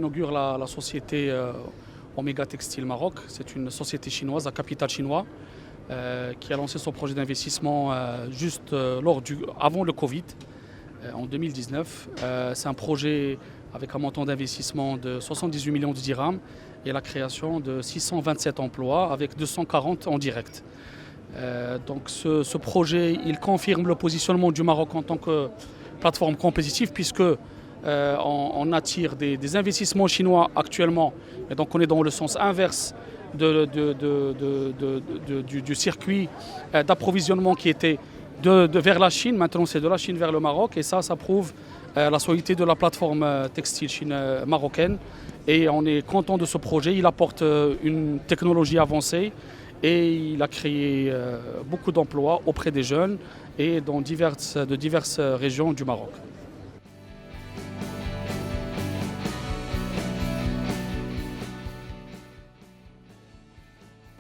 Inaugure la société Omega Textile Maroc. C'est une société chinoise à capital chinois qui a lancé son projet d'investissement juste avant le Covid, en 2019. C'est un projet avec un montant d'investissement de 78 millions de dirhams et la création de 627 emplois avec 240 en direct. Donc ce projet, il confirme le positionnement du Maroc en tant que plateforme compétitive puisque on attire des investissements chinois actuellement et donc on est dans le sens inverse du circuit d'approvisionnement qui était vers la Chine. Maintenant c'est de la Chine vers le Maroc et ça prouve la solidité de la plateforme textile marocaine et on est content de ce projet. Il apporte une technologie avancée et il a créé beaucoup d'emplois auprès des jeunes et dans de diverses régions du Maroc.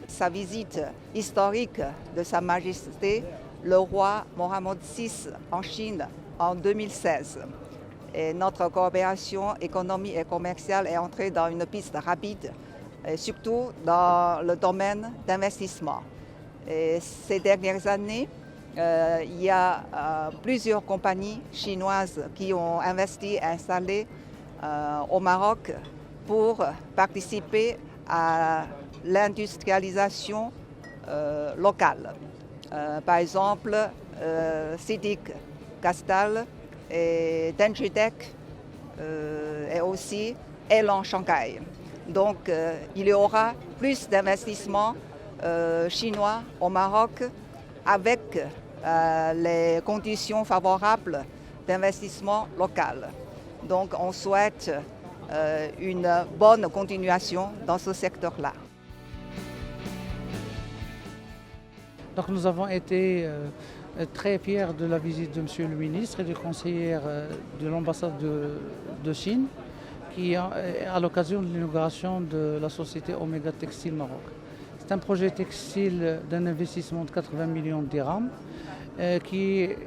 Sa visite historique de Sa Majesté le roi Mohammed VI en Chine en 2016. Et notre coopération économique et commerciale est entrée dans une piste rapide, et surtout dans le domaine d'investissement. Ces dernières années, il y a plusieurs compagnies chinoises qui ont investi et installé au Maroc pour participer à l'industrialisation locale. Par exemple, CITIC Castal et Denjitec et aussi Elan Shanghai. Donc il y aura plus d'investissements chinois au Maroc avec les conditions favorables d'investissement local. Donc on souhaite une bonne continuation dans ce secteur-là. Donc nous avons été très fiers de la visite de M. le ministre et du conseiller de l'ambassade de Chine qui à l'occasion de l'inauguration de la société Omega Textile Maroc. C'est un projet textile d'un investissement de 80 millions de dirhams qui est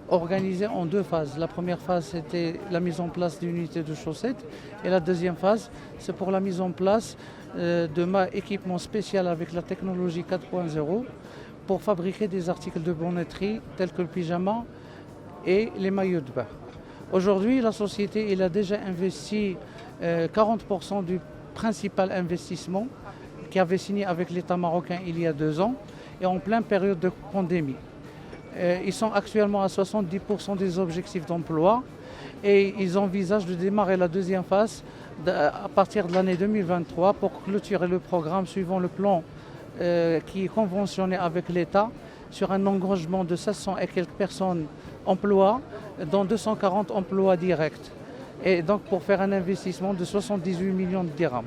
organisé en deux phases. La première phase, c'était la mise en place d'unités de chaussettes et la deuxième phase, c'est pour la mise en place de équipement spécial avec la technologie 4.0 pour fabriquer des articles de bonneterie tels que le pyjama et les maillots de bain. Aujourd'hui, la société a déjà investi 40% du principal investissement qui avait signé avec l'État marocain il y a 2 ans et en pleine période de pandémie. Ils sont actuellement à 70% des objectifs d'emploi et ils envisagent de démarrer la deuxième phase à partir de l'année 2023 pour clôturer le programme suivant le plan qui est conventionné avec l'État sur un engagement de 700 et quelques personnes emplois, dont 240 emplois directs. Et donc pour faire un investissement de 78 millions de dirhams.